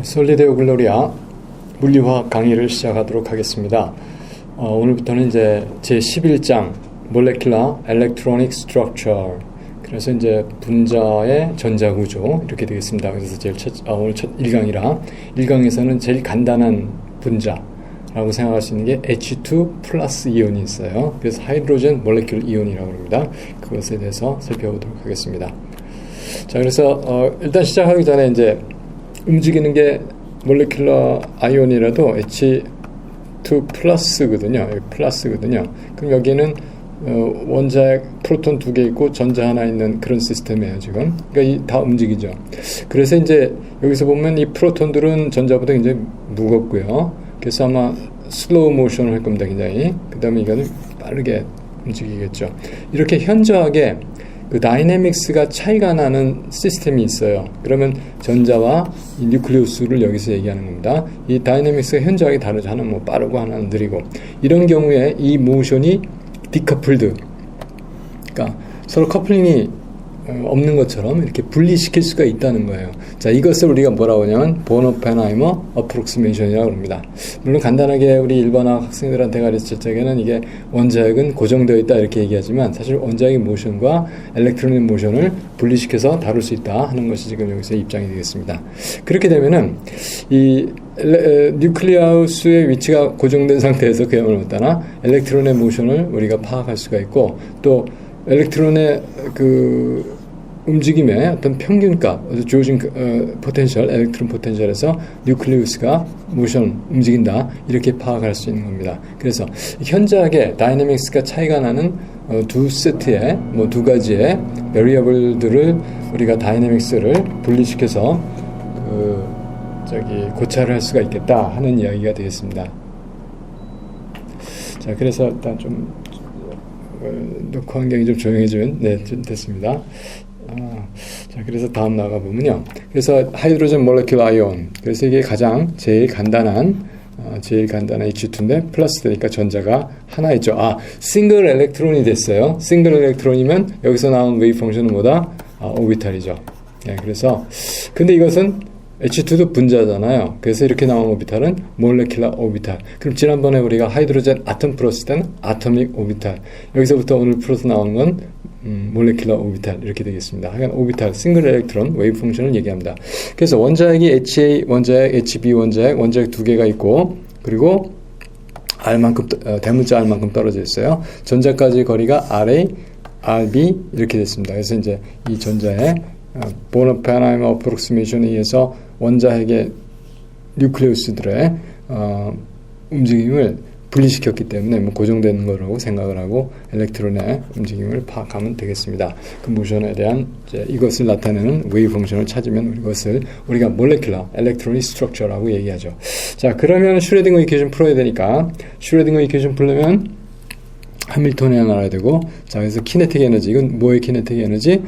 솔리데오 글로리아 물리화학 강의를 시작하도록 하겠습니다. 오늘부터는 이제 제11장 Molecular Electronic Structure, 그래서 이제 분자의 전자구조 이렇게 되겠습니다. 그래서 오늘 첫 1강이라 1강에서는 제일 간단한 분자라고 생각할 수 있는 게 H2 플러스 이온이 있어요. 그래서 하이드로젠 몰레큘 이온이라고 합니다. 그것에 대해서 살펴보도록 하겠습니다. 자, 그래서 일단 시작하기 전에 이제 움직이는 게 몰레큘러 아이온이라도 H2 플러스거든요. 플러스거든요. 그럼 여기는 원자핵 프로톤 2개 있고 전자 하나 있는 그런 시스템이에요, 지금. 그러니까 다 움직이죠. 그래서 이제 여기서 보면 이 프로톤들은 전자보다 굉장히 무겁고요. 그래서 아마 슬로우 모션을 할 겁니다, 굉장히. 그 다음에 이거는 빠르게 움직이겠죠. 이렇게 현저하게 그 다이내믹스가 차이가 나는 시스템이 있어요. 그러면 전자와 이 뉴클리우스를 여기서 얘기하는 겁니다. 이 다이내믹스가 현저하게 다르죠. 하나는 뭐 빠르고 하나는 느리고. 이런 경우에 이 모션이 디커플드, 그러니까 서로 커플링이 없는 것처럼 이렇게 분리시킬 수가 있다는 거예요. 자, 이것을 우리가 뭐라고 하냐면 본-오펜하이머 어프록시메이션이라고 합니다. 물론 간단하게 우리 일반학 학생들한테 가르칠 적에는 이게 원자핵은 고정되어 있다 이렇게 얘기하지만 사실 원자핵의 모션과 엘렉트론의 모션을 분리시켜서 다룰 수 있다 하는 것이 지금 여기서 입장이 되겠습니다. 그렇게 되면은 이 뉴클리우스의 위치가 고정된 상태에서 그야말로 어떠나 엘렉트론의 모션을 우리가 파악할 수가 있고, 또 엘렉트론의 그 움직임의 어떤 평균값, 주어진 포텐셜, 엘렉트론 포텐셜에서 뉴클리우스가 모션, 움직인다 이렇게 파악할 수 있는 겁니다. 그래서 현저하게 다이내믹스가 차이가 나는 두 세트의 두 가지의 베리어블들을 우리가 다이내믹스를 분리시켜서 고찰을 할 수가 있겠다 하는 이야기가 되겠습니다. 자, 그래서 일단 좀 녹화 환경이 좀 조용해지면 좀 됐습니다. 자, 그래서 다음 나가보면요. 그래서 하이드로젠 몰레큘 아이온. 그래서 이게 가장 제일 간단한 H2인데 플러스 되니까 전자가 하나 있죠. 싱글 엘렉트론이 됐어요. 싱글 엘렉트론이면 여기서 나온 웨이브 펑션은 뭐다? 오비탈이죠. 네, 그래서 근데 이것은 H2도 분자잖아요. 그래서 이렇게 나온 오비탈은 몰레큘러 오비탈. 그럼 지난번에 우리가 하이드로젠 아톰 풀었을 때는 아토믹 오비탈. 여기서부터 오늘 풀어서 나온 건 몰레큘러 오비탈 이렇게 되겠습니다. 하여간 오비탈, 싱글 엘렉트론, 웨이브 펑션을 얘기합니다. 그래서 원자핵이 HA 원자핵, HB 원자핵 두 개가 있고, 그리고 R만큼, 대문자 R만큼 떨어져 있어요. 전자까지 거리가 RA, RB 이렇게 됐습니다. 그래서 이제 이 전자의 본-오펜하이머 어프록시메이션에 의해서 원자핵의 뉴클리우스들의 움직임을 분리시켰기 때문에 고정되는 거라고 생각을 하고 엘렉트론의 움직임을 파악하면 되겠습니다. 그 모션에 대한 이것을 나타내는 웨이브 펑션을 찾으면 이것을 우리가 몰레큘러 엘렉트로닉 스트럭처라고 얘기하죠. 자, 그러면 슈레딩거 이퀘이션 풀어야 되니까 슈레딩거 이퀘이션 풀려면 하밀턴이 알아야 되고, 자, 그래서 키네틱 에너지, 이건 뭐의 키네틱 에너지?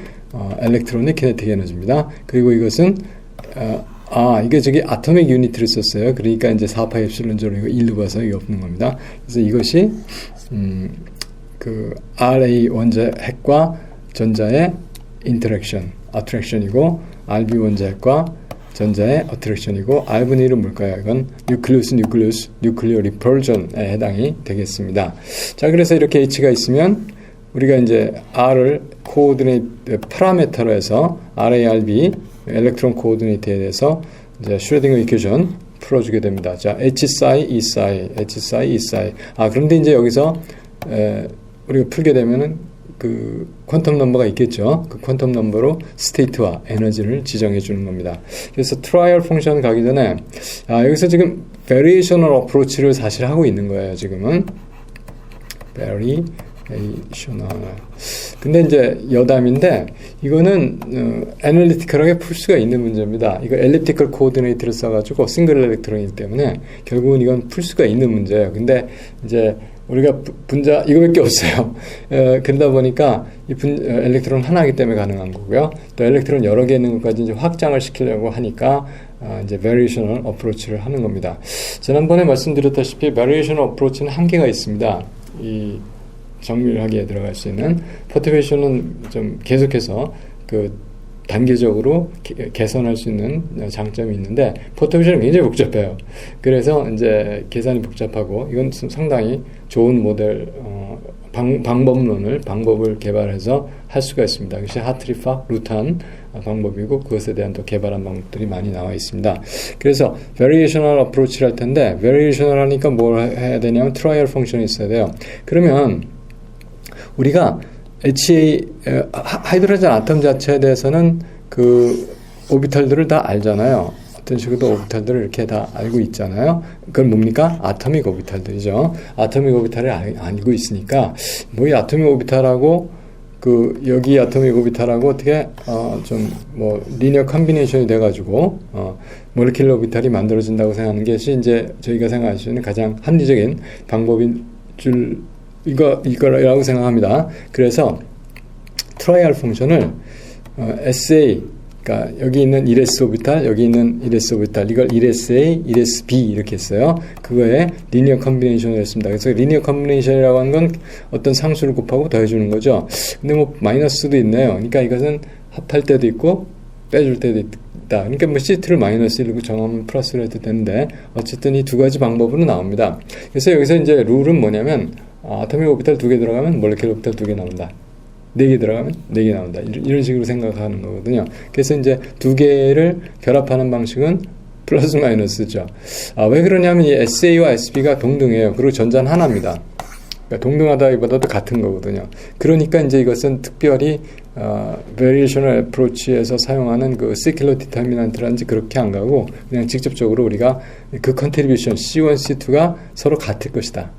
엘렉트론의 키네틱 에너지입니다. 그리고 이것은 이게 저기 아토믹 유니트를 썼어요. 그러니까 이제 4파이 엡실론 제로 이거 1로 봐서 이게 없는 겁니다. 그래서 이것이 그 RA 원자핵과 전자의 인터랙션, 어트랙션이고, RB 원자핵과 전자의 어트랙션이고, R분의 1은 뭘까요? 이건 뉴클리우스, 뉴클리어 리펄전에 해당이 되겠습니다. 자, 그래서 이렇게 H가 있으면 우리가 이제 R을 코오디네이트 파라메터로 해서 RARB 엘렉트론 코오디네이트에 대해서 이제 슈레딩거 이퀘이션 풀어주게 됩니다. 자, H 사이, E 사이, H 사이, E 사이. 그런데 이제 여기서 우리가 풀게 되면은 그 퀀텀 넘버가 있겠죠. 그 퀀텀 넘버로 스테이트와 에너지를 지정해 주는 겁니다. 그래서 트라이얼 펑션 가기 전에 여기서 지금 베리에이셔널 어프로치를 사실 하고 있는 거예요. 지금은 근데 이제 여담인데 이거는 애널리티컬하게 풀 수가 있는 문제입니다. 이거 엘립티컬 코오디네이트를 써가지고 싱글 엘렉트론이기 때문에 결국은 이건 풀 수가 있는 문제예요. 근데 이제 우리가 분자 이거밖에 없어요. 그러다 보니까 이 엘렉트론 하나이기 때문에 가능한 거고요. 또 엘렉트론 여러 개 있는 것까지 이제 확장을 시키려고 하니까 이제 variational approach를 하는 겁니다. 지난번에 말씀드렸다시피 variational approach는 한계가 있습니다. 이 정밀하게 들어갈 수 있는 퍼티베이션은 좀 계속해서 그 단계적으로 개선할 수 있는 장점이 있는데 포토비전은 굉장히 복잡해요. 그래서 이제 계산이 복잡하고 이건 상당히 좋은 모델 방법을 개발해서 할 수가 있습니다. 그것이 하트리파 루탄 방법이고 그것에 대한 또 개발한 방법들이 많이 나와 있습니다. 그래서 variational approach를 할 텐데 variational 하니까 뭘 해야 되냐면 트라이얼 펑션이 있어야 돼요. 그러면 우리가 하이드로젠 아톰 자체에 대해서는 그 오비탈들을 다 알잖아요. 어떤 식으로 오비탈들을 이렇게 다 알고 있잖아요. 그건 뭡니까? 아토믹 오비탈들이죠. 아토믹 오비탈을 알고 있으니까 뭐 이 아토믹 오비탈하고 그 여기 아토믹 오비탈하고 어떻게 좀 뭐 리니어 컨비네이션이 돼가지고 몰레큘러 오비탈이 만들어진다고 생각하는 것이 이제 저희가 생각할 수 있는 가장 합리적인 방법인 줄 이거라고 생각합니다. 그래서 트라이얼 펑션을 SA 그러니까 여기 있는 1s 오비탈, 여기 있는 1s 오비탈, 이걸 1sa, 1sb 이렇게 했어요. 그거에 리니어 컨비네이션을 했습니다. 그래서 리니어 컨비네이션이라고 하는 건 어떤 상수를 곱하고 더해주는 거죠. 근데 뭐 마이너스도 있네요. 그러니까 이것은 합할 때도 있고 빼줄 때도 있다. 그러니까 뭐 시트를 마이너스 1로 정하면 플러스로 해도 되는데 어쨌든 이 두 가지 방법으로 나옵니다. 그래서 여기서 이제 룰은 뭐냐면 아토믹 오비탈 2개 들어가면 몰레큘러 오비탈 2개 나온다. 4개 들어가면 4개 나온다. 이런 식으로 생각하는 거거든요. 그래서 이제 2개를 결합하는 방식은 플러스 마이너스죠. 왜 그러냐면 이 SA와 SB가 동등해요. 그리고 전자는 하나입니다. 그러니까 동등하다기보다도 같은 거거든요. 그러니까 이제 이것은 특별히 variational approach에서 사용하는 그 circular determinant라든지 그렇게 안 가고 그냥 직접적으로 우리가 그 contribution C1, C2가 서로 같을 것이다.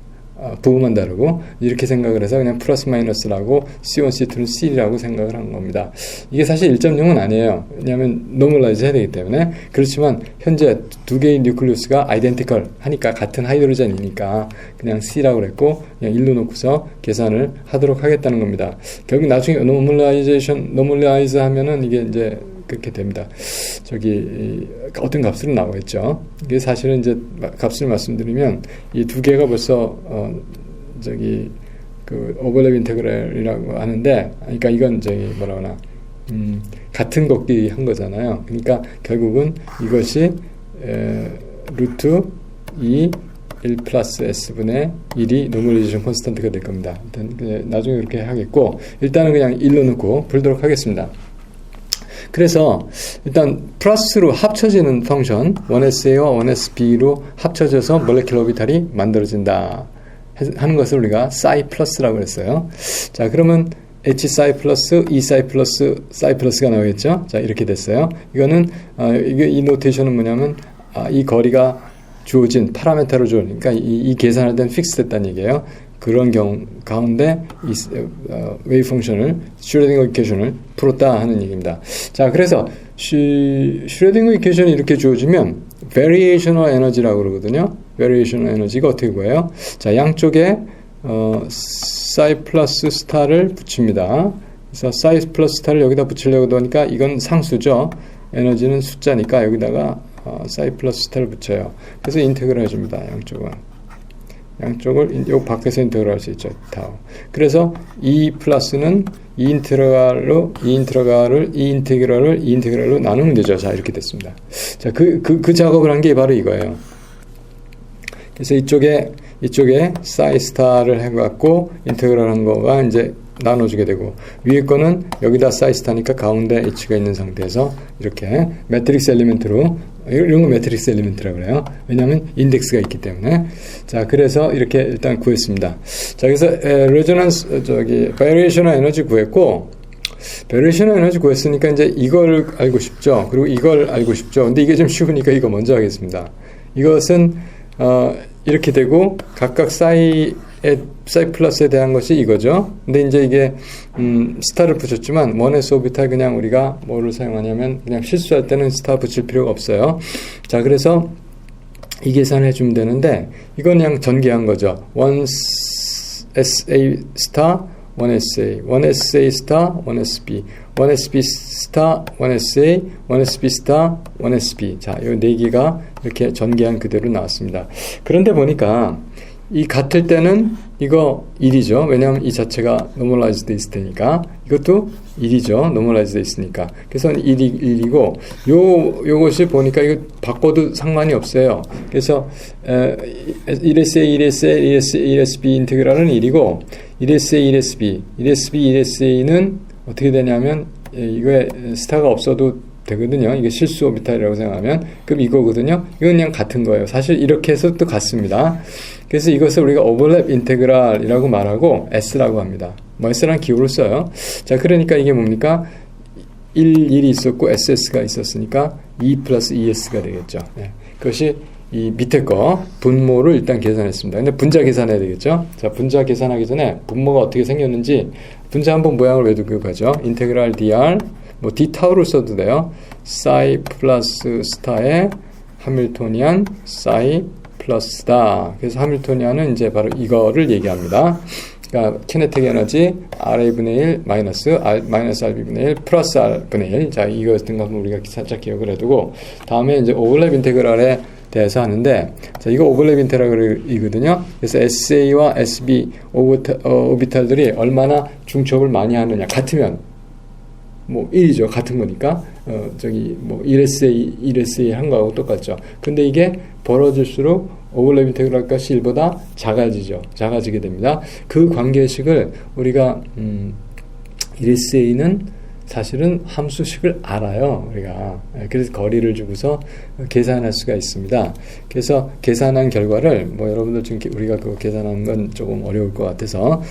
부분만 다르고 이렇게 생각을 해서 그냥 플러스 마이너스라고 C1, C2는 C라고 생각을 한 겁니다. 이게 사실 1.0은 아니에요. 왜냐하면 노멀라이즈 해야 되기 때문에. 그렇지만 현재 두 개의 뉴클리우스가 아이덴티컬 하니까 같은 하이드로젠이니까 그냥 C라고 그랬고 그냥 1로 놓고서 계산을 하도록 하겠다는 겁니다. 결국 나중에 노멀라이즈 하면은 이게 이제 그렇게 됩니다. 어떤 값으로 나오겠죠. 이게 사실은 이제 값을 말씀드리면 이 두 개가 벌써 그 오버랩 인테그랄이라고 하는데, 그러니까 이건 같은 걷기 한 거잖아요. 그러니까 결국은 이것이 루트 2 1 플러스 S분의 1이 노멀리제이션 콘스턴트가 될 겁니다. 일단 나중에 그렇게 하겠고 일단은 그냥 1로 넣고 풀도록 하겠습니다. 그래서 일단 플러스로 합쳐지는 펑션 1SA와 1SB로 합쳐져서 몰레큘러 오비탈이 만들어진다 하는 것을 우리가 사이 플러스라고 했어요. 자, 그러면 H 사이 플러스 E 사이 플러스 사이 플러스가 나오겠죠. 자, 이렇게 됐어요. 이거는 이 노테이션은 뭐냐면 이 거리가 주어진 파라메타로 그러니까 이 계산할 때는 픽스 됐다는 얘기예요. 그런 경우 가운데 이 웨이브 펑션을 슈레딩거 이퀘이션을 풀었다 하는 얘기입니다. 자, 그래서 슈레딩거 이퀘이션이 이렇게 주어지면 variational 에너지라고 그러거든요. variational 에너지가 어떻게 구해요? 자, 양쪽에 사이 플러스 스타를 붙입니다. 그래서 사이 플러스 스타를 여기다 붙이려고 하니까 이건 상수죠. 에너지는 숫자니까 여기다가 사이 플러스 스타를 붙여요. 그래서 인테그럴 해줍니다. 양쪽을 요 밖에서 인테그럴 할 수 있죠. 타우. 그래서 이 플러스는 이 인테그럴을 나누면 되죠. 자, 이렇게 됐습니다. 자, 그 작업을 한 게 바로 이거예요. 그래서 이쪽에 사이 스타를 해갖고 인테그럴 한 거가 이제 나눠주게 되고, 위에 거는 여기다 사이 스타니까 가운데 H가 있는 상태에서 이렇게 매트릭스 엘리멘트로, 이런 거 매트릭스 엘리멘트라고 그래요. 왜냐하면 인덱스가 있기 때문에. 자, 그래서 이렇게 일단 구했습니다. 자, 그래서 레조넌스 바이레이셔널 에너지 구했고, 바이레이셔널 에너지 구했으니까 이제 이걸 알고 싶죠. 그리고 이걸 알고 싶죠. 근데 이게 좀 쉬우니까 이거 먼저 하겠습니다. 이것은 이렇게 되고 각각 사이 플러스에 대한 것이 이거죠. 근데 이제 이게 스타를 붙였지만 1s 오비탈 그냥 우리가 뭐를 사용하냐면 그냥 실수할 때는 스타 붙일 필요가 없어요. 자, 그래서 이 계산을 해주면 되는데 이건 그냥 전개한 거죠. 1sa 스타 1sa 1sa 스타 1sb 1sb 스타 1sa 1sb 스타 1sb. 자, 이 4개가 이렇게 전개한 그대로 나왔습니다. 그런데 보니까 이 같을 때는 이거 1이죠. 왜냐하면 이 자체가 노멀라이즈드 있을 테니까. 이것도 1이죠. 노멀라이즈 돼 있으니까. 그래서 1이고, 요것이 보니까 이거 바꿔도 상관이 없어요. 그래서, 1sa, 1sa, 1sb 인테그랄은 1이고, 1sa, 1sb, 1sb, 1sa는 어떻게 되냐면, 이거에 스타가 없어도 되거든요. 이게 실수 오비탈이라고 생각하면. 그럼 이거거든요. 이건 그냥 같은 거예요. 사실 이렇게 해서 또 같습니다. 그래서 이것을 우리가 오버랩 인테그랄이라고 말하고 S라고 합니다. 뭐 S라는 기호를 써요. 자, 그러니까 이게 뭡니까? 1이 있었고 SS가 있었으니까 2 플러스 2S가 되겠죠. 네. 그것이 이 밑에 거 분모를 일단 계산했습니다. 근데 분자 계산해야 되겠죠. 자, 분자 계산하기 전에 분모가 어떻게 생겼는지 분자 한번 모양을 외우고 가죠. 인테그랄 dr 뭐 d 타우를 써도 돼요. 사이 플러스 스타의 하밀토니안 사이 플러스다. 그래서 하밀토니안은 이제 바로 이거를 얘기합니다. 그러니까 키네틱 에너지 RA분의 1 마이너스 RB분의 1 플러스 R분의 1. 자, 이거 같은 거 한번 우리가 살짝 기억을 해두고 다음에 이제 오버랩 인테그랄에 대해서 하는데, 자, 이거 오버랩 인테그랄이거든요. 그래서 SA와 SB 오비탈들이 얼마나 중첩을 많이 하느냐. 같으면 뭐 1이죠. 같은 거니까. 저기 뭐 1SA 한 거하고 똑같죠. 근데 이게 벌어질수록 오버랩 인테그랄 값이 1보다 작아지게 됩니다. 그 관계식을 우리가 1SA는 사실은 함수식을 알아요. 우리가. 그래서 거리를 주고서 계산할 수가 있습니다. 그래서 계산한 결과를 뭐 여러분들 지금 우리가 그거 계산하는 건 조금 어려울 것 같아서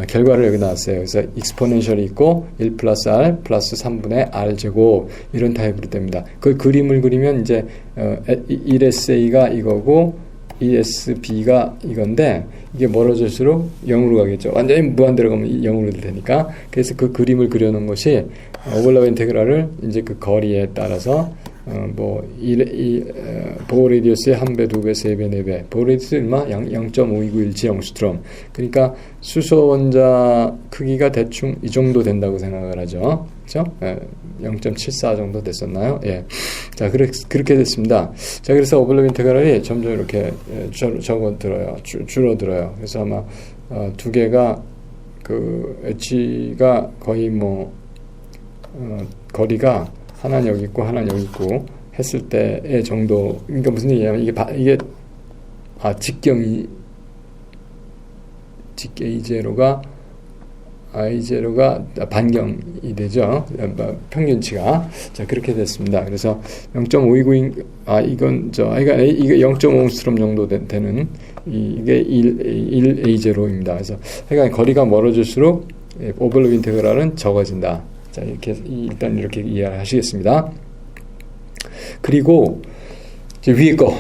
결과를 여기 나왔어요. 그래서 익스포넨셜이 있고 1 플러스 R 플러스 3분의 R 제곱 이런 타입으로 됩니다. 그 그림을 그리면 이제 1SA가 이거고 ESB가 이건데 이게 멀어질수록 0으로 가겠죠. 완전히 무한대로 가면 0으로 될 테니까. 그래서 그 그림을 그려놓은 것이 오버랩 인테그랄을 이제 그 거리에 따라서 보호 레디어스의 1배, 2배, 3배, 4배. 보호 레디어스 얼마? 0.5291 앙스트롬. 그러니까 수소 원자 크기가 대충 이 정도 된다고 생각을 하죠. 그렇죠? 0.74 정도 됐었나요? 예. 자, 그렇게 됐습니다. 자, 그래서 오버랩 인테그랄이 점점 이렇게 줄어들어요. 그래서 아마 두 개가 그 H가 거의 뭐 거리가 하나는 여기 있고 하나는 여기 있고 했을 때의 정도. 그러니까 무슨 얘기냐면 이게 I0가 반경이 되죠. 평균치가. 자, 그렇게 됐습니다. 그래서 0.529인, 이게 0.5옹스트롬 정도 되는, 이게 1A0입니다. 그래서, 그러니까 거리가 멀어질수록 오버랩 인테그랄은 적어진다. 자, 이렇게, 일단 이렇게 이해를 하시겠습니다. 그리고, 이제 위에 거,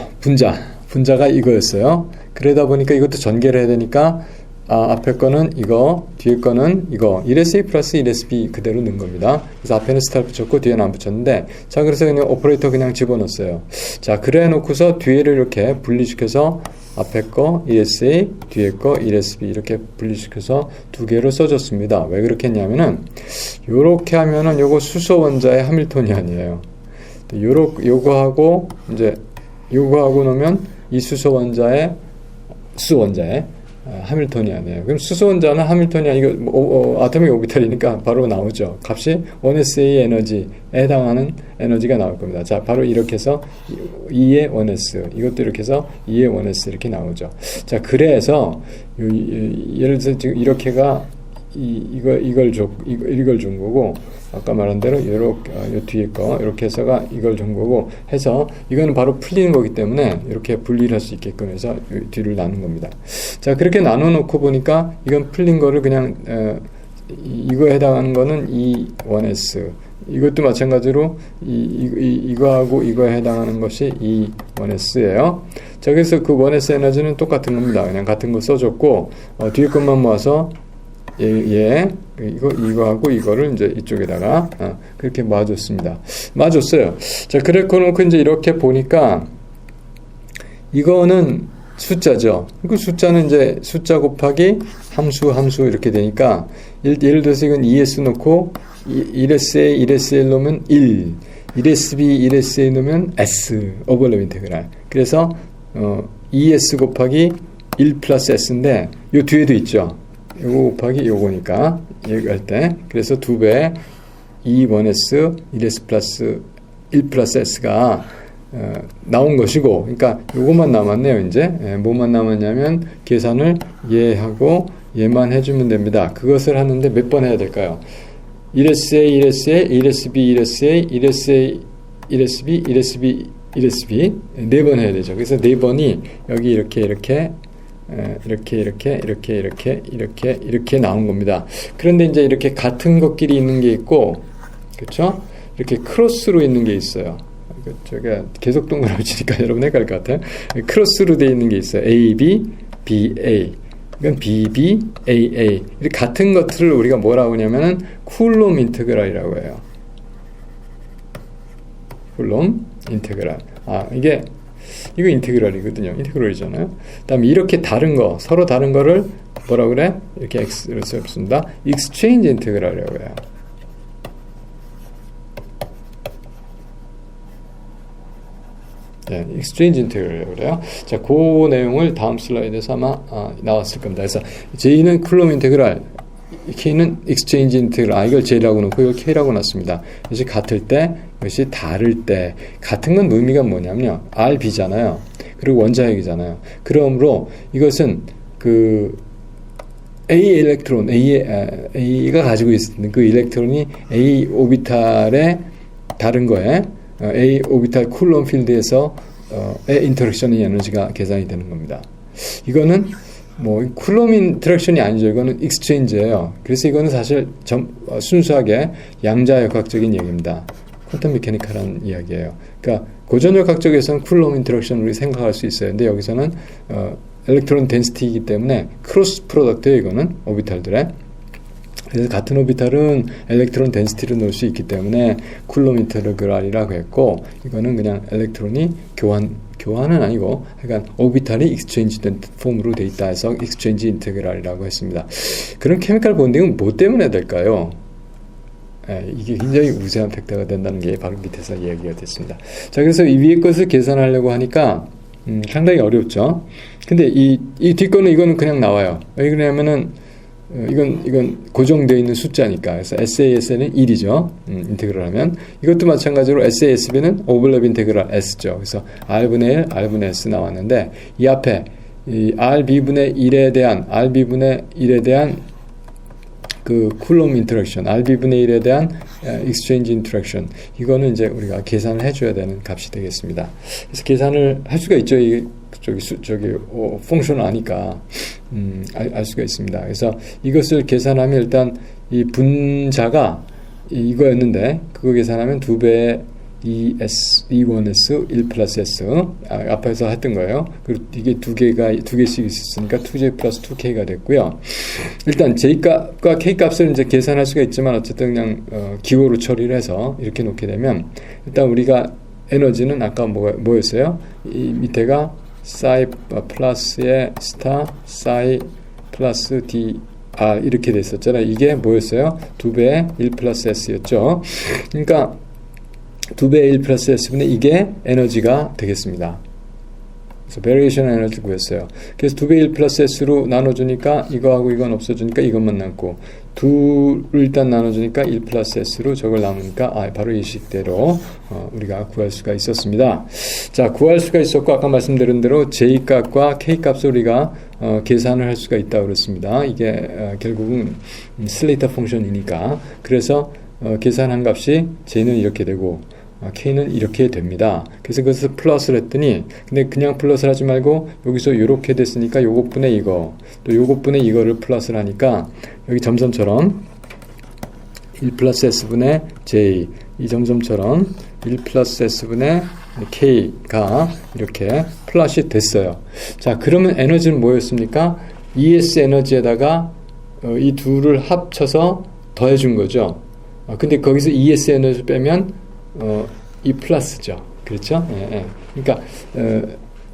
분자가 이거였어요. 그러다 보니까 이것도 전개를 해야 되니까, 앞에 거는 이거, 뒤에 거는 이거. 1SA 플러스 1SB 그대로 넣은 겁니다. 그래서 앞에는 스타를 붙였고 뒤에는 안 붙였는데, 자, 그래서 그냥 오퍼레이터 그냥 집어넣었어요. 자, 그래 놓고서 뒤에를 이렇게 분리시켜서 앞에 거 1SA, 뒤에 거 1SB 이렇게 분리시켜서 두 개로 써줬습니다. 왜 그렇게 했냐면은, 요렇게 하면은 요거 수소 원자의 하밀토니안이에요. 요거하고 놓으면 이 수소 원자의 하밀토니안이에요. 그럼 수소 원자는 하밀토니안, 이거 아토믹 오비탈이니까 바로 나오죠. 값이 1SA 에너지에 해당하는 에너지가 나올 겁니다. 자, 바로 이렇게 해서 2의 1S, 이것도 이렇게 해서 2의 1S 이렇게 나오죠. 자, 그래서 예를 들어서 지금 이렇게가 이걸 준 거고, 아까 말한 대로 요 뒤에 거 이렇게 해서가 이걸 준 거고 해서 이거는 바로 풀리는 거기 때문에 이렇게 분리를 할 수 있게끔 해서 뒤를 나눈 겁니다. 자, 그렇게 나눠 놓고 보니까 이건 풀린 거를 그냥 이거에 해당하는 거는 이 1S, 이것도 마찬가지로 이거하고 이거에 해당하는 것이 이 1S예요. 자, 그래서 그 1S 에너지는 똑같은 겁니다. 그냥 같은 거 써줬고 뒤에 것만 모아서 이거하고 이거를 이제 이쪽에다가 그렇게 모아줬어요. 자, 그래놓고 놓고 이제 이렇게 보니까 이거는 숫자죠. 그 숫자는 이제 숫자 곱하기 함수 이렇게 되니까 예를 들어서 이건 2S 놓고 1SA 1SL 놓으면 1, 1SB 1SA 놓으면 S 오버랩 인테그랄. 그래서 2S 곱하기 1 플러스 S인데 요 뒤에도 있죠. 요거 곱하기 요거니까 얘기할 때 그래서 2배 E1S 1S 플러스 1 플러스 S가 나온 것이고, 그러니까 요것만 남았네요. 이제 뭐만 남았냐면 계산을 얘하고 얘만 해주면 됩니다. 그것을 하는데 몇 번 해야 될까요? 1SA, 1SA, 1SB, 1SA, 1SA, 1SB, 1SB, 1SB 네 번 해야 되죠. 그래서 네 번이 여기 이렇게 나온 겁니다. 그런데 이제 이렇게 같은 것끼리 있는 게 있고, 그렇죠? 이렇게 크로스로 있는 게 있어요. 제가 계속 동그라미 치니까 여러분 헷갈릴 것 같아요. 크로스로 되어 있는 게 있어요. AB, BA. 이건 BB, AA. 이렇게 같은 것들을 우리가 뭐라고 하냐면은 쿨롬 인테그랄이라고 해요. 쿨롬 인테그랄. 이거 인테그랄이거든요. 인테그랄이잖아요. 그다음에 이렇게 다른 거, 서로 다른 거를 뭐라 그래? 이렇게 X를 써봅니다. 익스체인지 인테그랄이라고 해요. 네, 익스체인지 인테그랄이라고 그래요. 자, 그 내용을 다음 슬라이드에서 아마 나왔을 겁니다. 그래서 J는 쿨롬 인테그랄, K는 익스체인지 인테그랄. 이걸 J라고 놓고 이걸 K라고 놨습니다. 이것이 같을 때, 이것이 다를 때. 같은 건 의미가 뭐냐면요. RB잖아요. 그리고 원자핵이잖아요. 그러므로 이것은 그 A 일렉트론, A가 가지고 있는 그 일렉트론이 A 오비탈의 다른 거에 A 오비탈 쿨롬 필드에서 인터랙션의 에너지가 계산이 되는 겁니다. 이거는 뭐 쿨롬 인터랙션이 아니죠. 이거는 익스체인지예요. 그래서 이거는 사실 순수하게 양자역학적인 얘기입니다. 퀀텀 메케니컬한 이야기예요. 그러니까 고전역학적에서는 쿨롬 인터랙션으로 생각할 수 있어요. 근데 여기서는 엘렉트론 덴시티이기 때문에 크로스 프로덕트예요. 이거는 오비탈들의. 그래서 같은 오비탈은 엘렉트론 덴시티를 넣을 수 있기 때문에 쿨롬 인테그랄이라고 했고, 이거는 그냥 엘렉트론이 교환은 아니고 약간 오비탈이 익스체인지 된 폼으로 돼 있다 해서 익스체인지 인테그랄이라고 했습니다. 그런 케미컬 본딩은 뭐 때문에 될까요? 이게 굉장히 우세한 팩터가 된다는 게 바로 밑에서 이야기가 됐습니다. 자, 그래서 이 위에 것을 계산하려고 하니까 상당히 어렵죠. 근데 이 뒷거는 이거는 그냥 나와요. 왜 그러냐면은 이건 고정되어 있는 숫자니까. 그래서 SAS는 1이죠. 인테그랄 하면. 이것도 마찬가지로 SASB는 오버랩 인테그랄 S죠. 그래서 R분의 1, R분의 S 나왔는데, 이 앞에 이 RB분의 1에 대한 그 쿨롬 인터랙션, RB분의 1에 대한 익스체인지 인터랙션, 이거는 이제 우리가 계산을 해줘야 되는 값이 되겠습니다. 그래서 계산을 할 수가 있죠. 펑션을 아니까 알 수가 있습니다. 그래서 이것을 계산하면 일단 이 분자가 이거였는데, 그거 계산하면 2배의 E1S 1 플러스 S 앞에서 했던 거예요. 그리고 이게 두 개씩 있었으니까 2J 플러스 2K가 됐고요. 일단 J값과 K값을 이제 계산할 수가 있지만 어쨌든 그냥 기호로 처리를 해서 이렇게 놓게 되면, 일단 우리가 에너지는 아까 뭐였어요? 이 밑에가 사이 플러스의 스타 사이 플러스 D 이렇게 됐었잖아요. 이게 뭐였어요? 2배의 1 플러스 S였죠. 그러니까 2배의 1 플러스 S분의 이게 에너지가 되겠습니다. 그래서 베리에이션 에너지 구했어요. 그래서 2배의 1 플러스 S로 나눠주니까 이거하고 이건 없어지니까 이것만 남고, 2를 일단 나눠주니까 1 플러스 S로 저걸 남으니까 바로 이 식대로 우리가 구할 수가 있었습니다. 자, 구할 수가 있었고, 아까 말씀드린 대로 J값과 K값을 우리가 계산을 할 수가 있다고 그랬습니다. 이게 결국은 슬레이터 펑션이니까. 그래서 계산한 값이 J는 이렇게 되고 K는 이렇게 됩니다. 그래서 그것을 플러스를 했더니, 근데 그냥 플러스를 하지 말고 여기서 이렇게 됐으니까 요것분의 이거, 또 요것분의 이거를 플러스를 하니까 여기 점점처럼 1 플러스 S분의 J, 이 점점처럼 1 플러스 S분의 K가 이렇게 플러스이 됐어요. 자, 그러면 에너지는 뭐였습니까? ES 에너지에다가 이 둘을 합쳐서 더해준 거죠. 근데 거기서 ES 에너지 빼면 이 플러스죠. 그렇죠? 예. 그러니까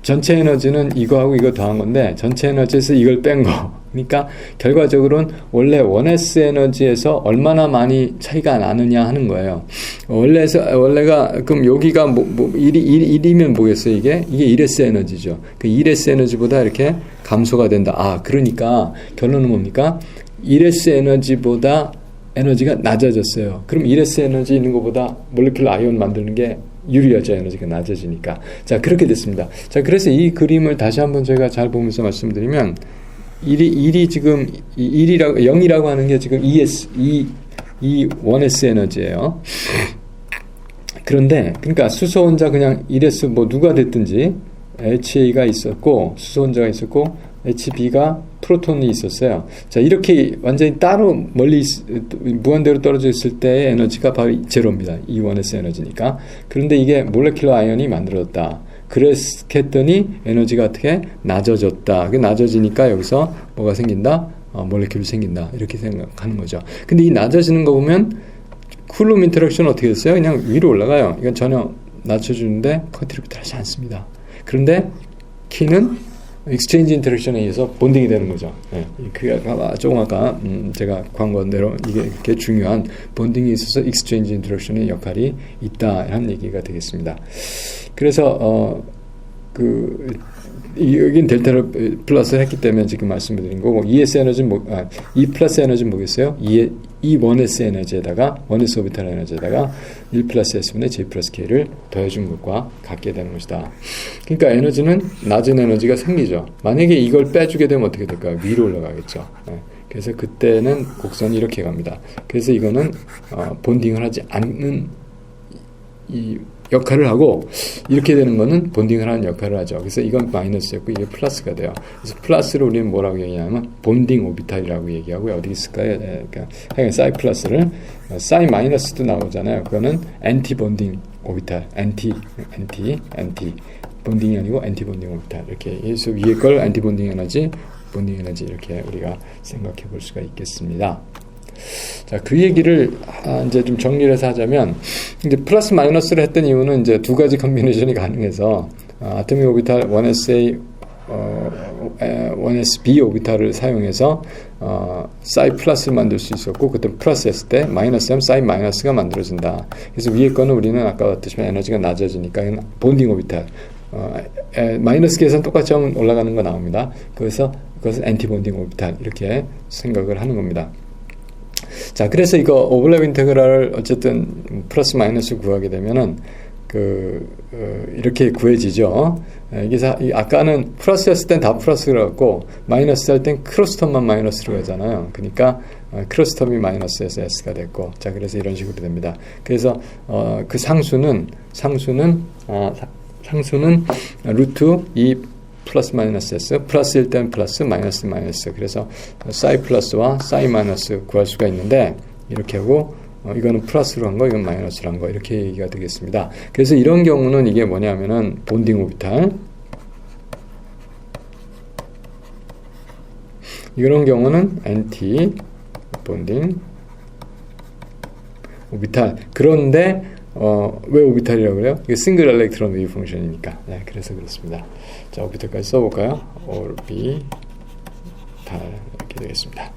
전체 에너지는 이거하고 이거 더한 건데, 전체 에너지에서 이걸 뺀 거, 그러니까 결과적으로는 원래 1s 에너지에서 얼마나 많이 차이가 나느냐 하는 거예요. 원래가 그럼 여기가 1이면 뭐겠어요? 이게 1s 에너지죠. 그 1s 에너지보다 이렇게 감소가 된다. 그러니까 결론은 뭡니까? 1s 에너지보다 에너지가 낮아졌어요. 그럼 1s 에너지 있는 것보다 몰레큘러 아이온 만드는 게 유리하죠. 에너지가 낮아지니까. 자, 그렇게 됐습니다. 자, 그래서 이 그림을 다시 한번 제가 잘 보면서 말씀드리면 1이 지금 0이라고 하는 게 지금 1s 에너지예요. 그런데 그러니까 수소 혼자 그냥 1s 뭐 누가 됐든지 HA가 있었고 수소 혼자가 있었고 HB가 프로톤이 있었어요. 자, 이렇게 완전히 따로 멀리 무한대로 떨어져 있을 때의 에너지가 바로 제로입니다. 이 1s 에너지니까. 그런데 이게 몰레큘러 아이언이 만들어졌다. 그렇게 했더니 에너지가 어떻게 낮아졌다. 낮아지니까 여기서 뭐가 생긴다? 몰레큘이 생긴다. 이렇게 생각하는 거죠. 근데 이 낮아지는 거 보면 쿨룸 인터랙션은 어떻게 됐어요? 그냥 위로 올라가요. 이건 전혀 낮춰주는데 컨트리뷰트 하지 않습니다. 그런데 키는 익스체인지 인터랙션에 의해서 본딩이 되는 거죠. 네. 그게 조금 아까 제가 광고한 대로 이게 이렇게 중요한 본딩이 있어서 익스체인지 인터랙션의 역할이 있다 하는 얘기가 되겠습니다. 그래서 여긴 델타를 플러스를 했기 때문에 지금 말씀드린 거고, ES 에너지는 E 플러스 에너지는 뭐겠어요? E 1S 에너지에다가 1S 오비탈 에너지에다가 1 플러스 S분의 J 플러스 K를 더해준 것과 같게 되는 것이다. 그러니까 에너지는 낮은 에너지가 생기죠. 만약에 이걸 빼주게 되면 어떻게 될까요? 위로 올라가겠죠. 네. 그래서 그때는 곡선이 이렇게 갑니다. 그래서 이거는 본딩을 하지 않는 이 역할을 하고, 이렇게 되는 거는 본딩을 하는 역할을 하죠. 그래서 이건 마이너스였고 이게 플러스가 돼요. 그래서 플러스를 우리는 뭐라고 얘기하냐면 본딩 오비탈이라고 얘기하고요. 어디 있을까요? 그러니까 사이 플러스를 사이 마이너스도 나오잖아요. 그거는 엔티 본딩 오비탈, 엔티 본딩이 아니고 엔티 본딩 오비탈. 이렇게 그래서 위에 걸 엔티 본딩 에너지, 본딩 에너지 이렇게 우리가 생각해 볼 수가 있겠습니다. 자, 그 얘기를 이제 좀 정리를 해서 하자면, 이제 플러스 마이너스를 했던 이유는 이제 두 가지 컨비네이션이 가능해서 아토믹 오비탈 1SA 1SB 오비탈을 사용해서 사이 플러스를 만들 수 있었고, 그때 플러스 했을 때 마이너스 하면 사이 마이너스가 만들어진다. 그래서 위에 거는 우리는 아까 봤듯이 에너지가 낮아지니까 본딩 오비탈, 마이너스 계산 똑같이 하면 올라가는 거 나옵니다. 그래서 그것은 엔티 본딩 오비탈 이렇게 생각을 하는 겁니다. 자, 그래서 이거 오버랩 인테그랄을 어쨌든 플러스 마이너스 구하게 되면은 이렇게 구해지죠. 이게 아까는 플러스 했을 땐 다 플러스로 갔고, 마이너스 할 땐 크로스텀만 마이너스로 가잖아요. 그러니까 크로스텀이 마이너스에서 S가 됐고, 자, 그래서 이런 식으로 됩니다. 그래서 그 상수는 루트 2 플러스 마이너스 S, 플러스일 때는 플러스, 마이너스 마이너스. 그래서 사이 플러스와 사이 마이너스 구할 수가 있는데, 이렇게 하고 이거는 플러스로 한 거, 이건 마이너스로 한 거, 이렇게 얘기가 되겠습니다. 그래서 이런 경우는 이게 뭐냐면은 본딩 오비탈, 이런 경우는 엔티 본딩 오비탈. 그런데 왜 오비탈이라고 그래요? 이게 싱글 엘렉트론 웨이브 펑션이니까. 네, 그래서 그렇습니다. 자, 오비탈까지 써볼까요? 오비탈 이렇게 되겠습니다.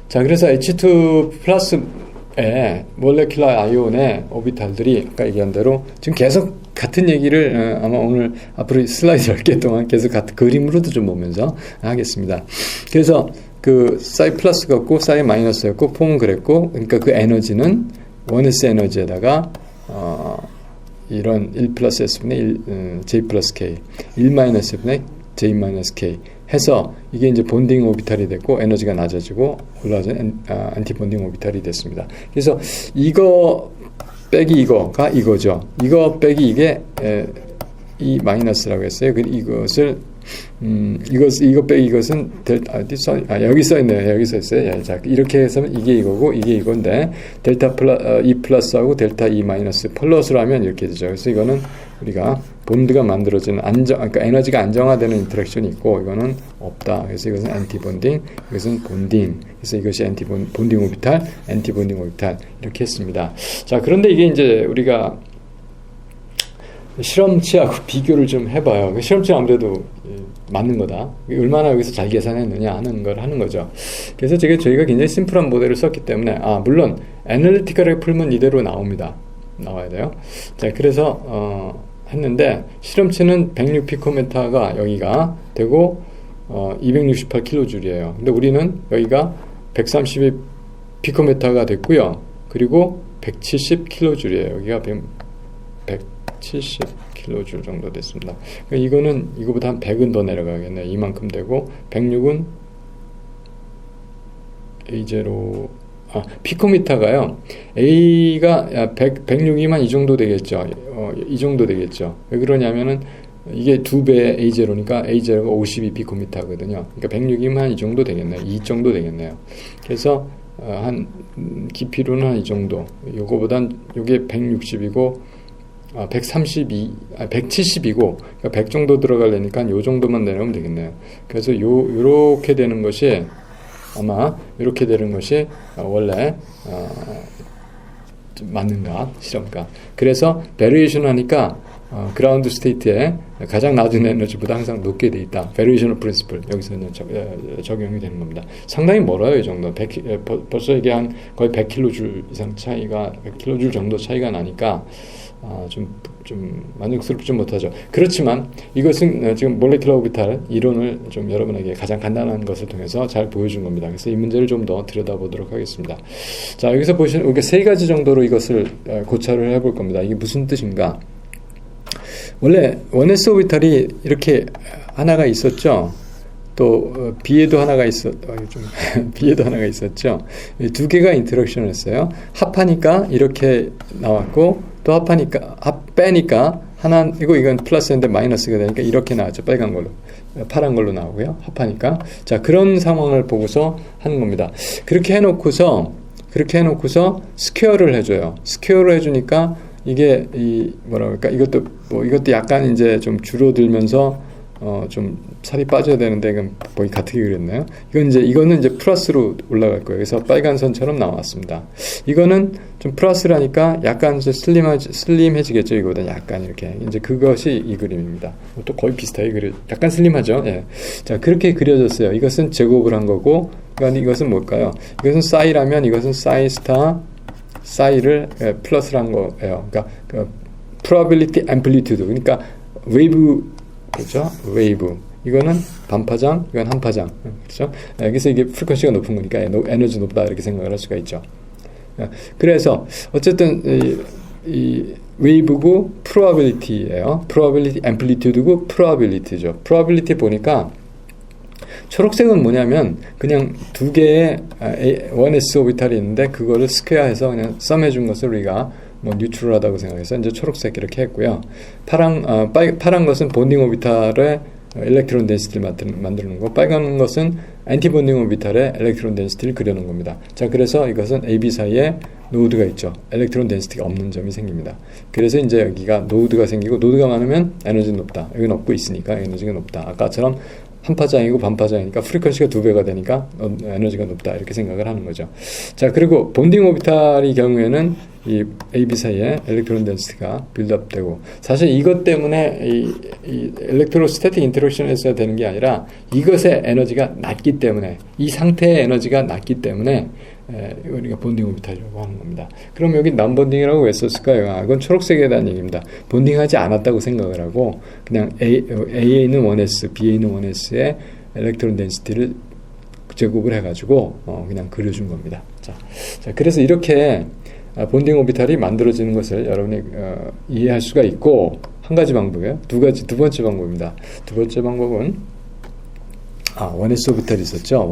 자, 그래서 H2 플러스의 몰레큘러 아이온의 오비탈들이 아까 얘기한 대로 지금 계속 같은 얘기를 아마 오늘 앞으로 슬라이드 10개 동안 계속 같은 그림으로도 좀 보면서 하겠습니다. 그래서 그 사이 플러스가 없고 사이 마이너스였고 폼은 그랬고, 그러니까 그 에너지는 1s 에너지에다가 이런 1 플러스 S분의 J 플러스 K, 1 마이너스 S분의 J 마이너스 K 해서 이게 이제 본딩 오비탈이 됐고, 에너지가 낮아지고 올라가는 안티 본딩 오비탈이 됐습니다. 그래서 이거 빼기 이거가 이거죠. 이거 빼기 이게 이 마이너스라고 했어요. 이것을 이거 빼기 이것은 여기 써 있네요. 여기 써 있어요. 자, 이렇게 해서 이게 이거고 이게 이건데, 델타 E 플러스하고 델타 E 마이너스 플러스로 하면 이렇게 되죠. 그래서 이거는 우리가 본드가 만들어지는 그러니까 에너지가 안정화되는 인터랙션이 있고, 이거는 없다. 그래서 이것은 엔티 본딩, 이것은 본딩. 그래서 이것이 엔티 본딩 오비탈, 엔티 본딩 오비탈 이렇게 했습니다. 자, 그런데 이게 이제 우리가 실험치하고 비교를 좀 해봐요. 실험치 아무래도 맞는 거다. 얼마나 여기서 잘 계산했느냐 하는 걸 하는 거죠. 그래서 저희가 굉장히 심플한 모델을 썼기 때문에, 물론 애널리티컬하게 풀면 이대로 나옵니다. 나와야 돼요. 자, 그래서 했는데 실험치는 106 피코메타가 여기가 되고 268kJ이에요. 근데 우리는 여기가 132 피코메타가 됐고요. 그리고 170kJ이에요. 여기가 170kJ 정도 됐습니다. 그러니까 이거는 이거보다 한 100은 더 내려가겠네요. 이만큼 되고 106은 A0 피코미터가요. A가 106이면 이 정도 되겠죠. 이 정도 되겠죠. 왜 그러냐면은 이게 2배의 A0니까 A0가 52 피코미터거든요. 그러니까 106이면 이 정도 되겠네요. 이 정도 되겠네요. 그래서 한 깊이로는 한 이 정도. 요거보단 요게 160이고 170이고 그러니까 100 정도 들어가려니까 요 정도만 내려오면 되겠네요. 그래서 요렇게 되는 것이 아마 이렇게 되는 것이 원래 맞는가 실험가. 그래서 베리에이션 하니까 그라운드 스테이트에 가장 낮은 에너지보다 항상 높게 돼 있다. 베리에이션 프린시플 여기서는 적용이 되는 겁니다. 상당히 멀어요. 이 정도. 벌써 이게 한 거의 100kJ 이상 차이가 100kJ 정도 차이가 나니까 좀 만족스럽지 못하죠. 그렇지만 이것은 지금 몰레큘러 오비탈 이론을 좀 여러분에게 가장 간단한 것을 통해서 잘 보여준 겁니다. 그래서 이 문제를 좀 더 들여다보도록 하겠습니다. 자, 여기서 보시는 이게 세 가지 정도로 이것을 고찰을 해볼 겁니다. 이게 무슨 뜻인가? 원래 1s 오비탈이 이렇게 하나가 있었죠. 또 B에도 하나가 B에도 하나가 있었죠. 두 개가 인터랙션을 했어요. 합하니까 이렇게 나왔고 또 빼니까 하나이고 이건 플러스인데 마이너스가 되니까 이렇게 나왔죠. 빨간 걸로. 파란 걸로 나오고요. 합하니까. 자, 그런 상황을 보고서 하는 겁니다. 그렇게 해놓고서 스퀘어를 해줘요. 스퀘어를 해주니까 이게 이것도 약간 이제 좀 줄어들면서 좀 살이 빠져야 되는데 이건 거의 같게 그렸네요. 이거는 이제 플러스로 올라갈 거예요. 그래서 빨간 선처럼 나왔습니다. 이거는 좀 플러스라니까 약간 이제 슬림해지겠죠. 이거보다 약간 이렇게 이제 그것이 이 그림입니다. 또 거의 비슷하게 약간 슬림하죠. 예. 자, 그렇게 그려졌어요. 이것은 제곱을 한 거고, 그러니까 이것은 뭘까요? 이것은 싸이라면 이것은 싸이 스타 싸이를 플러스를 한 거예요. 그러니까 probability amplitude. 그러니까 웨이브 그렇죠? 웨이브. 이거는 반파장, 이건 한파장. 그렇죠? 그래서 이게 프리퀀시가 높은 거니까 에너지 높다 이렇게 생각을 할 수가 있죠. 그래서 어쨌든 이 웨이브고 probability예요. probability amplitude고 probability죠. probability 보니까 초록색은 뭐냐면 그냥 두 개의 1s 오비탈이 있는데 그거를 스퀘어해서 그냥 썸해준 것을 우리가 뉴트럴하다고 생각해서 이제 초록색 이렇게 했고요. 파란 것은 본딩 오비탈의 일렉트론 덴시티를 만드는 거고, 빨간 것은 엔티 본딩 오비탈의 일렉트론 덴시티를 그려놓은 겁니다. 자, 그래서 이것은 AB 사이에 노드가 있죠. 일렉트론 덴시티가 없는 점이 생깁니다. 그래서 이제 여기가 노드가 생기고, 노드가 많으면 에너지는 높다. 여기는 없고 있으니까 에너지가 높다. 아까처럼 한파장이고 반파장이니까 프리퀀시가 2배가 되니까 에너지가 높다 이렇게 생각을 하는 거죠. 자, 그리고 본딩 오비탈의 경우에는 이 AB 사이에 일렉트론 덴시티가 빌드업되고, 사실 이것 때문에 이 일렉트로스태틱 인터랙션을 했어야 되는 게 아니라 이것의 에너지가 낮기 때문에, 이 상태의 에너지가 낮기 때문에 우리가 본딩 오비탈이라고 하는 겁니다. 그럼 여기 난본딩이라고 왜 썼을까요? 이건 초록색에 대한 얘기입니다. 본딩하지 않았다고 생각을 하고 그냥 A에 있는 1s, B에 있는 1s의 일렉트론 덴시티를 제곱을 해가지고 그냥 그려준 겁니다. 자, 그래서 이렇게 본딩 오비탈이 만들어지는 것을 여러분이 이해할 수가 있고, 한 가지 방법이에요. 두 번째 방법입니다. 두 번째 방법은 1s 오비탈이 있었죠.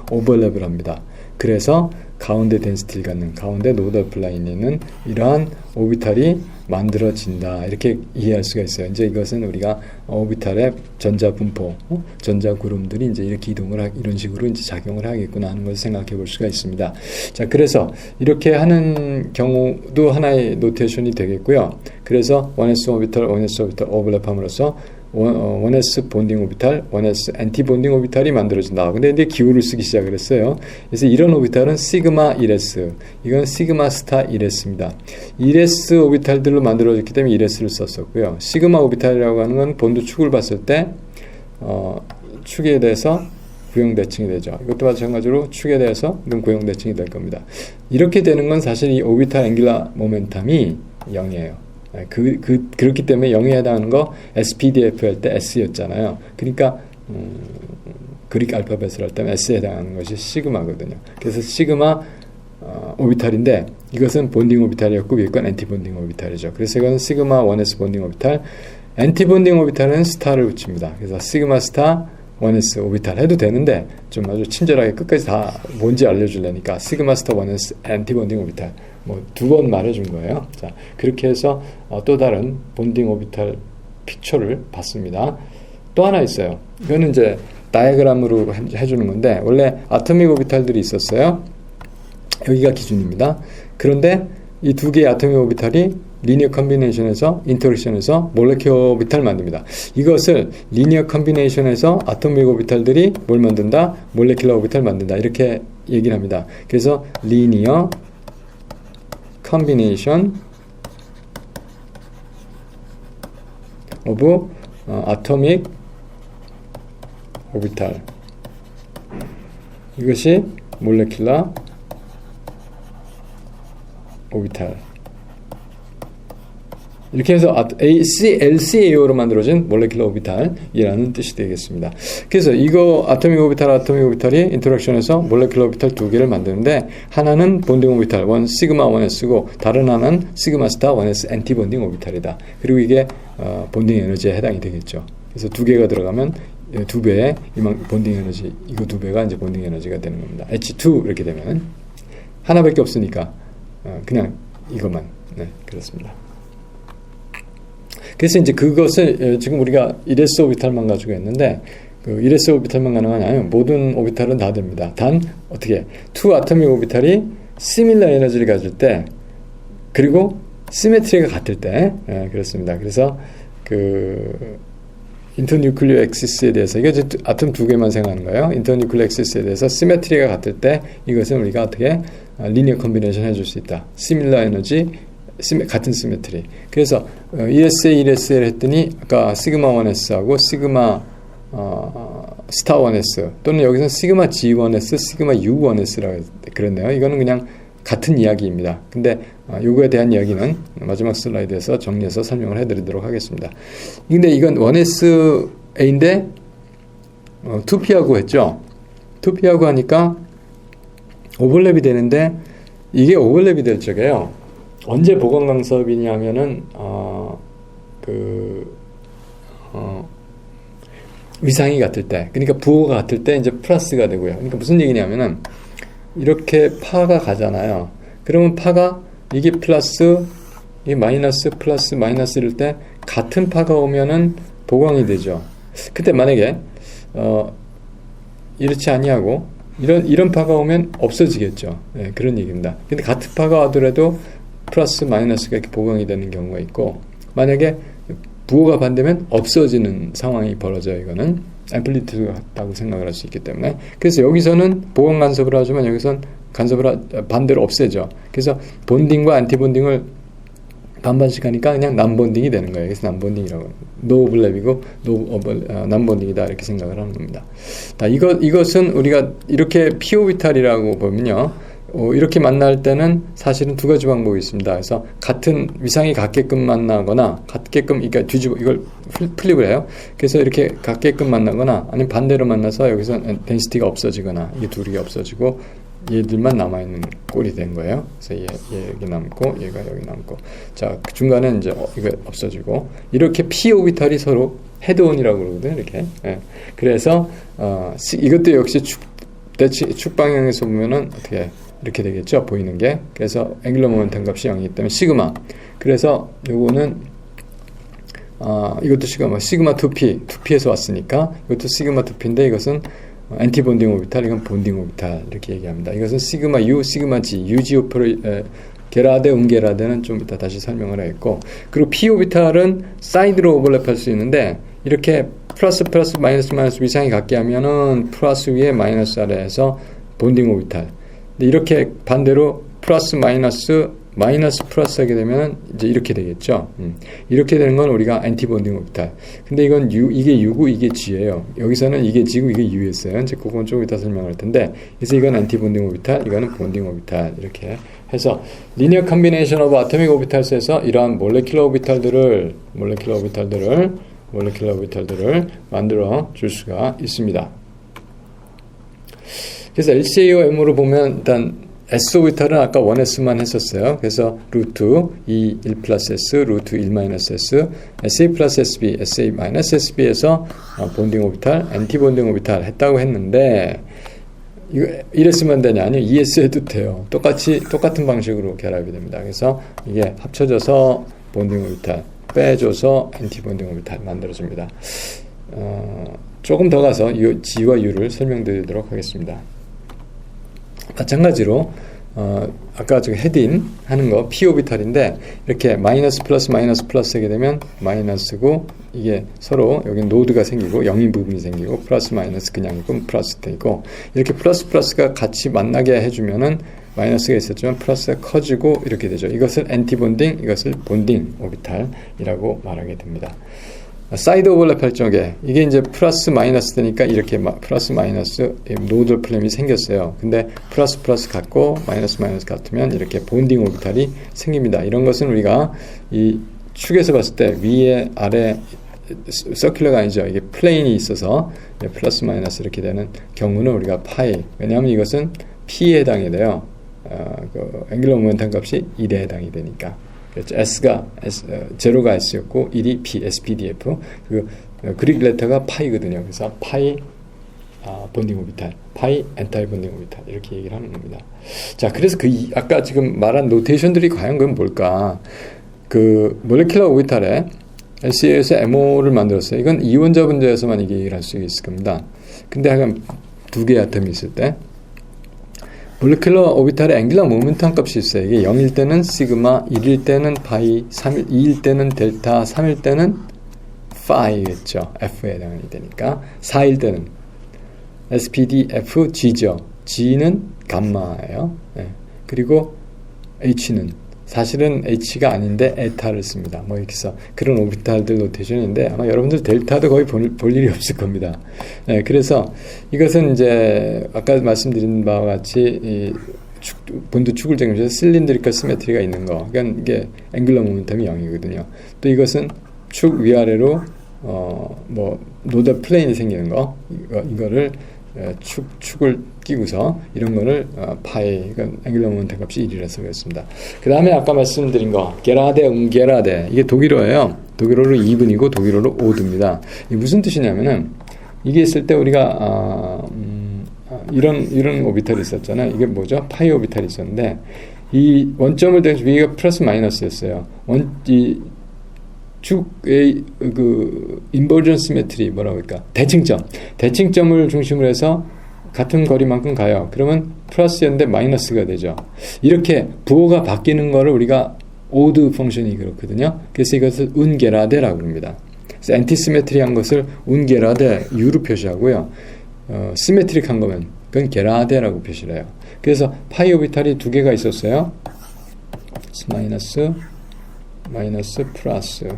오버랩을 합니다. 그래서 가운데 덴시티를 갖는, 가운데 노드 플라인에 있는 이러한 오비탈이 만들어진다. 이렇게 이해할 수가 있어요. 이제 이것은 우리가 오비탈의 전자 분포, 전자 구름들이 이제 이렇게 이런 식으로 이제 작용을 하겠구나 하는 것을 생각해 볼 수가 있습니다. 자, 그래서 이렇게 하는 경우도 하나의 노테이션이 되겠고요. 그래서 1s 오비탈 오버랩함으로써 1s 본딩 오비탈, 1s 엔티 본딩 오비탈이 만들어진다. 근데 이제 기호를 쓰기 시작을 했어요. 그래서 이런 오비탈은 시그마 1s, 이건 시그마 스타 1s입니다. 1s 오비탈들로 만들어졌기 때문에 1s를 썼었고요. 시그마 오비탈이라고 하는 건 본드 축을 봤을 때 축에 대해서 구형대칭이 되죠. 이것도 마찬가지로 축에 대해서 구형대칭이 될 겁니다. 이렇게 되는 건 사실 이 오비탈 앵귤라 모멘텀이 0이에요. 그렇기 때문에 0에 해당하는 거 SPDF 할 때 S였잖아요. 그러니까 그릭 알파벳을 할 때는 S에 해당하는 것이 시그마거든요. 그래서 시그마 오비탈인데 이것은 본딩 오비탈이었고 위에 건 엔티 본딩 오비탈이죠. 그래서 이건 시그마 1s 본딩 오비탈, 엔티 본딩 오비탈은 스타를 붙입니다. 그래서 시그마 스타 1s 오비탈 해도 되는데 좀 아주 친절하게 끝까지 다 뭔지 알려주려니까 시그마 스타 1s 엔티 본딩 오비탈 뭐 2번 말해준 거예요. 자, 그렇게 해서 또 다른 본딩 오비탈 픽처를 봤습니다. 또 하나 있어요. 이거는 이제 다이어그램으로 해주는 건데 원래 아토믹 오비탈들이 있었어요. 여기가 기준입니다. 그런데 이 두 개의 아토믹 오비탈이 리니어 컨비네이션에서 인터랙션에서 몰레큘러 오비탈 만듭니다. 이것을 리니어 컨비네이션에서 아토믹 오비탈들이 뭘 만든다? 몰레큘러 오비탈 만든다. 이렇게 얘기를 합니다. 그래서 리니어 컨비네이션 오브 아토믹 오비탈, 이것이 몰레큘러 오비탈. 이렇게 해서 LCAO로 만들어진 몰레큘러 오비탈이라는 뜻이 되겠습니다. 그래서 이거 아토믹 오비탈이 인터랙션에서 몰레큘러 오비탈 두 개를 만드는데 하나는 본딩 오비탈 1 시그마 1s고 다른 하나는 시그마 스타 1s 엔티 본딩 오비탈이다. 그리고 이게 본딩 에너지에 해당이 되겠죠. 그래서 두 개가 들어가면 두 배의 본딩 에너지, 이거 두 배가 이제 본딩 에너지가 되는 겁니다. H2 이렇게 되면 하나밖에 없으니까 그냥 이것만. 네, 그렇습니다. 그래서 이제 그것을 지금 우리가 1s 오비탈만 가지고 했는데 그 1s 오비탈만 가능하냐면 모든 오비탈은 다 됩니다. 단 어떻게 2 아토믹 오비탈이 시밀러 에너지를 가질 때 그리고 시메트리가 같을 때 그렇습니다. 그래서 그 인터뉴클리어 엑시스에 대해서 이게 아톰 두 개만 생각하는 거예요. 인터뉴클리어 엑시스에 대해서 시메트리가 같을 때 이것은 우리가 어떻게 리니어 컨비네이션 해줄 수 있다. 시밀러 에너지 같은 시메트리. 그래서 ESA, 1S를 했더니 아까 시그마 1S하고 시그마 스타 1S 또는 여기서 시그마 G1S, 시그마 U1S라고 그랬네요. 이거는 그냥 같은 이야기입니다. 근데 요거에 대한 이야기는 마지막 슬라이드에서 정리해서 설명을 해드리도록 하겠습니다. 근데 이건 1SA인데 2P하고 했죠. 2P하고 하니까 오버랩이 되는데 이게 오버랩이 될 적에요. 언제 보건 간섭이냐면은 위상이 같을 때, 그러니까 부호가 같을 때 이제 플러스가 되고요. 그러니까 무슨 얘기냐면은 이렇게 파가 가잖아요. 그러면 파가 이게 플러스, 이게 마이너스, 플러스, 마이너스일 때 같은 파가 오면은 보강이 되죠. 그때 만약에 이렇지 아니하고 이런 파가 오면 없어지겠죠. 네, 그런 얘기입니다. 근데 같은 파가 와더라도 플러스, 마이너스가 이렇게 보강이 되는 경우가 있고 만약에 부호가 반대면 없어지는 상황이 벌어져요. 이거는 앰플리튜드가 같다고 생각을 할 수 있기 때문에. 그래서 여기서는 보강 간섭을 하지만 여기서는 간섭을 반대로 없애죠. 그래서 본딩과 안티본딩을 반반씩 하니까 그냥 남본딩이 되는 거예요. 그래서 남본딩이라고. 노 오블랩이고 남본딩이다 이렇게 생각을 하는 겁니다. 이것은 우리가 이렇게 피오비탈이라고 보면요. 이렇게 만날 때는 사실은 두 가지 방법이 있습니다. 그래서 같은 위상이 같게끔 만나거나 그러니까 뒤집어 이걸 플립을 해요. 그래서 이렇게 같게끔 만나거나 아니면 반대로 만나서 여기서 덴시티가 없어지거나 이 둘이 없어지고 얘들만 남아있는 꼴이 된 거예요. 그래서 얘 여기 남고 얘가 여기 남고 자 그 중간에 이제 이거 없어지고 이렇게 p 오비탈이 서로 헤드온이라고 그러거든요. 이렇게. 예. 그래서 이것도 역시 축 방향에서 보면은 어떻게 이렇게 되겠죠. 보이는 게. 그래서 앵귤러 모멘텀 값이 0이기 때문에 시그마. 그래서 요거는 이것도 시그마 2P에서 왔으니까 이것도 시그마 2P인데 이것은 엔티 본딩 오비탈, 이건 본딩 오비탈 이렇게 얘기합니다. 이것은 시그마 U, 시그마 G, UG 게라데, 운게라데는 좀 이따 다시 설명을 하겠고 그리고 P 오비탈은 사이드로 오버랩할 수 있는데 이렇게 플러스 플러스 마이너스 마이너스 위상이 같게 하면은 플러스 위에 마이너스 아래에서 본딩 오비탈. 근데 이렇게 반대로 플러스 마이너스 마이너스 플러스 하게 되면 이제 이렇게 되겠죠. 이렇게 되는 건 우리가 엔티 본딩 오비탈. 근데 이건 이게 U고 이게 G예요. 여기서는 이게 G고 이게 U였어요. 이제 그건 조금 이따 설명할 텐데, 그래서 이건 엔티 본딩 오비탈, 이거는 본딩 오비탈 이렇게 해서 리니어 컨비네이션 오브 아토믹 오비탈스에서 이러한 몰레큘러 오비탈들을 만들어 줄 수가 있습니다. 그래서 LCA와 M으로 보면 일단 S 오비탈은 아까 1S만 했었어요. 그래서 루트 2, 1 플러스 S, 루트 1 마이너스 S, SA 플러스 SB, SA 마이너스 SB에서 본딩 오비탈, 엔티 본딩 오비탈 했다고 했는데, 이거 이랬으면 되냐? 아니요, ES 해도 돼요. 똑같은 방식으로 결합이 됩니다. 그래서 이게 합쳐져서 본딩 오비탈, 빼줘서 엔티 본딩 오비탈 만들어줍니다. 조금 더 가서 이 G와 U를 설명드리도록 하겠습니다. 마찬가지로 아까 저 헤딩 하는 거 P 오비탈인데, 이렇게 마이너스 플러스 하게 되면 마이너스고, 이게 서로 여기 노드가 생기고 영인 부분이 생기고, 플러스 마이너스 그냥 있고 플러스 되고, 이렇게 플러스가 같이 만나게 해주면은 마이너스가 있었지만 플러스가 커지고 이렇게 되죠. 이것을 엔티 본딩, 이것을 본딩 오비탈이라고 말하게 됩니다. 사이드 오버랩 할 적에 이게 이제 플러스 마이너스 되니까 이렇게 플러스 마이너스 노드 플레임이 생겼어요. 근데 플러스 같고 마이너스 같으면 이렇게 본딩 오비탈이 생깁니다. 이런 것은 우리가 이 축에서 봤을 때 위에 아래 서큘러가 아니죠. 이게 플레인이 있어서 플러스 마이너스 이렇게 되는 경우는 우리가 파이, 왜냐하면 이것은 P에 해당이 돼요. 그 앵귤러 모멘텀 값이 1에 해당이 되니까. 그렇죠. 제로가 S였고 1이 P, SPDF. 그릭 레터가 파이거든요. 그래서 파이 본딩 오비탈, 파이 엔타이 본딩 오비탈 이렇게 얘기를 하는 겁니다. 자, 그래서 아까 지금 말한 노테이션들이 과연 그건 뭘까? 그 몰레큘러 오비탈에 LCA에서 MO를 만들었어요. 이건 이원자 분자에서만 이게 얘기를 할 수 있을 겁니다. 근데 하여간 두 개의 아톰이 있을 때 몰레큘러 오비탈의 앵귤러 모멘텀 값이 있어요. 이게 0일 때는 시그마, 1일 때는 파이, 2일 때는 델타, 3일 때는 파이겠죠. F에 해당이 되니까. 4일 때는 SPD, F, G죠. G는 감마예요. 네. 그리고 H는 사실은 H가 아닌데 에타를 씁니다. 뭐 이렇게 해서 그런 오비탈들 노테이션인데 아마 여러분들 델타도 거의 볼 일이 없을 겁니다. 네, 그래서 이것은 이제 아까 말씀드린 바와 같이 이 본드 축을 정리해서 실린드리컬 시메트리가 있는 거. 그러니까 이게 앵귤러 모멘텀이 0이거든요. 또 이것은 축 위아래로 뭐 노드 플레인이 생기는 거. 이거를 축을 끼고서 이런 거를 파이, 그러니까 앵귤러 모멘텀 값이 1이라서 그랬습니다. 그 다음에 아까 말씀드린 거 게라데, 음게라데, 이게 독일어예요. 독일어로 2분이고 독일어로 5두입니다. 이게 무슨 뜻이냐면은 이게 있을 때 우리가 이런 오비탈이 있었잖아요. 이게 뭐죠? 파이 오비탈이 있었는데 이 원점을 대서 위가 플러스 마이너스였어요. 이 축의 그 인버전 시메트리 뭐라고 할까? 대칭점을 중심으로 해서 같은 거리만큼 가요. 그러면 플러스였는데 마이너스가 되죠. 이렇게 부호가 바뀌는 거를 우리가 오드 펑션이 그렇거든요. 그래서 이것을 운게라데라고 합니다. 그래서 엔티시메트리한 것을 운게라데 U로 표시하고요. 시메트릭한 거면 그건 게라데라고 표시를 해요. 그래서 파이 오비탈이 두 개가 있었어요. 마이너스 플러스.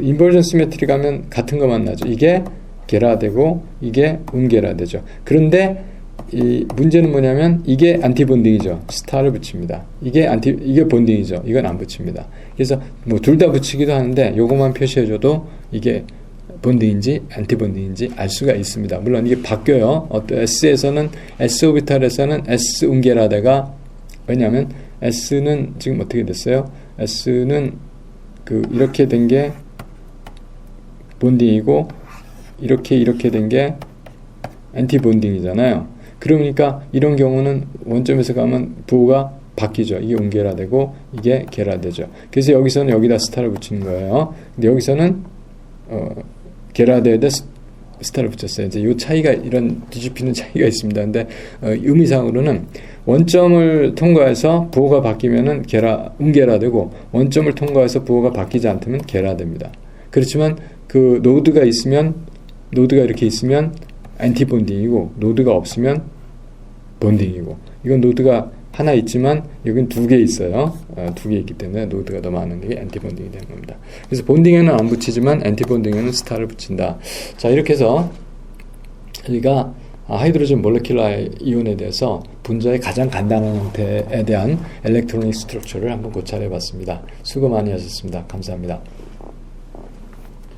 인버전 시메트리 가면 같은 것만 나죠. 이게 게라되고 이게 운게라되죠. 그런데 이 문제는 뭐냐면 이게 안티본딩이죠. 스타를 붙입니다. 이게 본딩이죠. 이건 안 붙입니다. 그래서 뭐 둘 다 붙이기도 하는데 요것만 표시해줘도 이게 본딩인지 안티본딩인지 알 수가 있습니다. 물론 이게 바뀌어요. S에서는 S 오비탈에서는 S 운게라데가, 왜냐하면 S는 지금 어떻게 됐어요? S는 이렇게 된 게 본딩이고 이렇게 된 게 엔티본딩이잖아요. 그러니까 이런 경우는 원점에서 가면 부호가 바뀌죠. 이게 운게라되고 이게 게라되죠. 그래서 여기서는 여기다 스타를 붙이는 거예요. 근데 여기서는 게라데에다 스타를 붙였어요. 이제 이 차이가, 이런 뒤집히는 차이가 있습니다. 근데 의미상으로는 원점을 통과해서 부호가 바뀌면은 운게라되고 원점을 통과해서 부호가 바뀌지 않다면 게라됩니다. 그렇지만 그 노드가 이렇게 있으면 엔티본딩이고, 노드가 없으면 본딩이고, 이건 노드가 하나 있지만 여긴 두 개 있어요. 두 개 있기 때문에 노드가 더 많은 게 엔티본딩이 되는 겁니다. 그래서 본딩에는 안 붙이지만 엔티본딩에는 스타를 붙인다. 자, 이렇게 해서 우리가 하이드로젠 몰레큘러 이온에 대해서 분자의 가장 간단한 형태에 대한 엘렉트로닉 스트럭처를 한번 고찰해 봤습니다. 수고 많이 하셨습니다. 감사합니다.